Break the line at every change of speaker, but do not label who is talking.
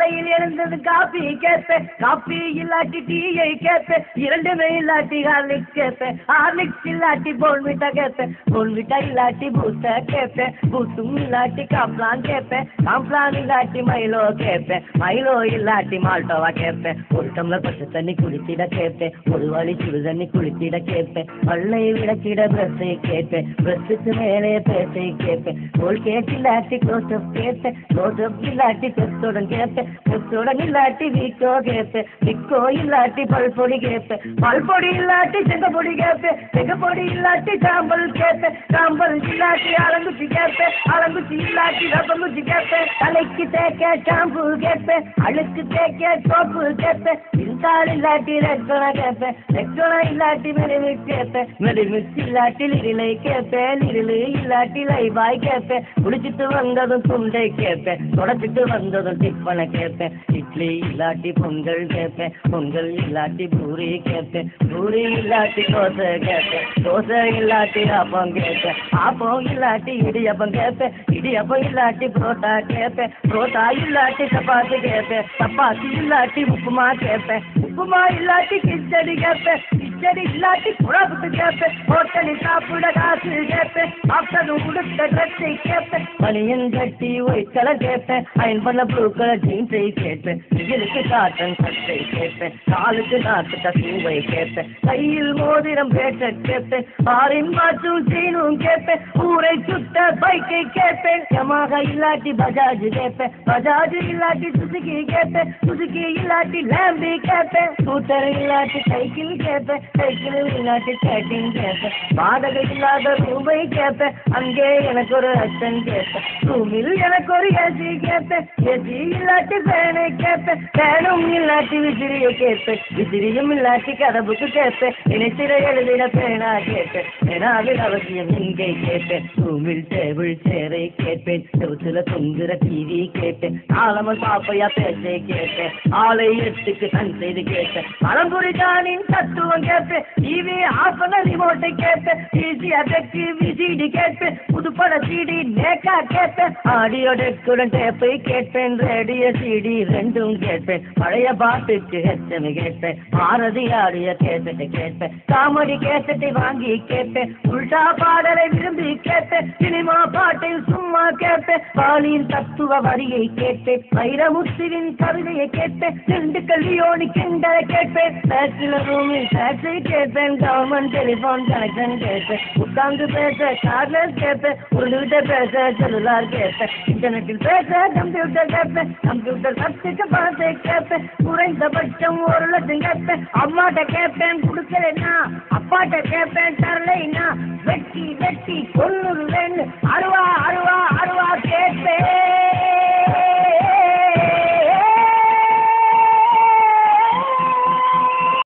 காலையில் எழுந்தது காபி கேட்பேன், காபி இல்லாட்டி டீயை கேட்பேன், இரண்டுமே இல்லாட்டி ஹார்லிக்ஸ் கேட்பேன், ஹார்லிக்ஸ் இல்லாட்டி போன்விட்டா கேட்பேன், போன்விட்டா இல்லாட்டி பூஸ்டா கேட்பேன், பூஸ்டும் இல்லாட்டி காம்ப்ளான் கேட்பேன், காம்ப்ளான் இல்லாட்டி மைலோ கேட்பேன், மைலோ இல்லாட்டி மால்டோவா கேட்பேன், ஒரு டம்ளர் பச்சை தண்ணி குடித்திட கேட்பேன், ஒரு வழி சுடு தண்ணி குளித்திட கேட்பேன், பல்லை விளக்கிட பிரஷை கேட்பேன், பிரஷுக்கு மேலே பேசை கேட்பேன், கோல்கேட் இல்லாட்டி க்ளோஸ்அப் கேட்பேன், க்ளோஸ்அப் இல்லாட்டி பெஸ்டோடன் கேட்பேன், பெஸ்டோடன் இல்லாட்டி விக்கோ கேட்பேன், விக்கோ இல்லாட்டி பல்பொடி கேட்பேன், பல்பொடி இல்லாட்டி செங்கப்பொடி கேட்பேன், செங்கப்பொடி இல்லாட்டி சாம்பல் கேட்பேன், சாம்பல் இல்லாட்டி அலங்குச்சி கேட்பேன், அலங்குச்சி இல்லாட்டி ரப்பங்குச்சி கேட்பேன், தலைக்கு தேக்க ஷாம்பு கேட்பேன், அழுக்கு தேக்க சோப்பு கேட்பேன், சிந்தாள் இல்லாட்டி ரெக்கோனா கேட்பேன், ரெக்கோனா இல்லாட்டி மெடிமிக்ஸ் கேட்பேன், மெடிமிக்ஸ் இல்லாட்டி லிரிலை கேட்பேன், லிரிலு இல்லாட்டி லைபாய் கேட்பேன், குடிச்சிட்டு வந்ததும் துண்டை கேட்பேன், தொடச்சிட்டு வந்ததும் டிப்பனை கேட்பேன், இட்லி இல்லாட்டி பொங்கல் கேட்பேன், பொங்கல் இல்லாட்டி பூரி கேட்பேன், பூரி இல்லாட்டி தோசை கேட்பேன், தோசை இல்லாட்டி ஆப்பம் கேட்பேன், ஆப்பம் இல்லாட்டி இடியப்பம் கேட்பேன், இடியப்பம் இல்லாட்டி புரோட்டா கேட்பேன், புரோட்டா இல்லாட்டி சப்பாத்தி கேட்பேன், சப்பாத்தி இல்லாட்டி உப்புமா கேட்பேன், உப்புமா இல்லாட்டி கிச்சடி கேட்பேன், கிச்சடி இல்லாட்டி குழம்புக்கு கேட்பேன், ஹோட்டலில் சாப்பிட காசு கேட்பேன், ஆப்டனும் கொடுத்த ட்ரெஸ்ஸை கேட்பேன், பனியன் கட்டி ஒயிட் கலர் கேட்பேன், அயன் பண்ண ப்ளூ கலர் ஜீன்ஸை கேட்பேன், வெயிலுக்கு காட்டன் சட்டை கேட்பேன், காலுக்கு நாட்டுட்ட பூவை கேட்பேன், கையில் மோதிரம் பேட்ட கேட்பேன், ஆரின் மாற்றும் சீனும் கேட்பேன், ஊரை சுத்த பைக்கை கேட்பேன், யமாக இல்லாட்டி பஜாஜ் கேட்பேன், பஜாஜ் இல்லாட்டி சுசுகி கேட்பேன், சுசுகி இல்லாட்டி லேம்பி கேட்பேன், ஸ்கூட்டர் இல்லாட்டி சைக்கிள் கேட்பேன், சைக்கிள் இல்லாட்டி ஸ்கேட்டிங் கேட்பேன், வாடகை இல்லாத ரூமை கேட்பேன், அங்கே எனக்கு ஒரு அச்சன் கேட்பேன், ரூமில் எனக்கு ஒரு ஏசி கேட்பேன், ஏசி இல்லாட்டி ஃபேனை கேட்பேன், ஃபேனும் இல்லாட்டி விசிறியை கேட்பேன், விசிறியும் இல்லாட்டி கதவுக்கு கேட்பேன், இணைத்திர எழுதின பேனா கேட்பேன், பேனாவில் அவசியம் இங்கே கேட்பேன், ரூமில் டேபிள் சேரை கேட்பேன், செவுத்துல தொங்குற டிவி கேட்பேன், ஆலமல் பாப்பையா பேச்சை கேட்பேன், ஆலை எட்டுக்கு தன் செய்து கேட்பேன், பழம்புரிதானின் தத்துவம் கேட்பேன், டிவி ஆஃப் பண்ண ரிமோட்டை கேட்பேன், ஈஸி அடக்கு விசிடி கேட்பேன், புதுப்பட சிடி நேக்கா கேட்பேன், ஆடியோ டெக்குடன் டேப்பை கேட்பேன், ரேடியோ சிடி ரெண்டும் கேட்பேன், பழைய பாட்டுக்கு ஹெச்சமை கேட்பேன், பாரதி ஆடிய கேசட்டை கேட்பேன், காமெடி கேசட்டை வாங்கி கேட்பேன், உல்டா பாடலை விரும்பி கேட்பேன், சினிமா பாட்டில் சும்மா கேட்பேன், பாலின் தத்துவ வரியை கேட்பேன், வைரமுத்துவின் கவிதையை கேட்பேன், திண்டுக்கல் லியோனி கிண்டலை கேட்பேன், பேச்சுலர் ரூமில் டாக்ஸை கேட்பேன், கவர்மெண்ட் டெலிபோன் கனெக்ஷன் கேட்பேன், உட்கார்ந்து பேச கார்லெஸ் கேட்பேன், உருதுகிட்ட பேச செல்லுலார் கேட்பேன், இன்டர்நெட்டில் பேச கம்ப்யூட்டர் கேட்பேன், கம்ப்யூட்டர் கற்றுக்க பணத்தை கேட்பேன், குறைந்தபட்சம் 1 லட்சம் கேட்பேன், அம்மாட்ட கேட்பேன் கொடுக்கலன்னா, அப்பாட்ட கேட்பேன் தரலைன்னா, வெட்டி வெட்டி 90 அருவா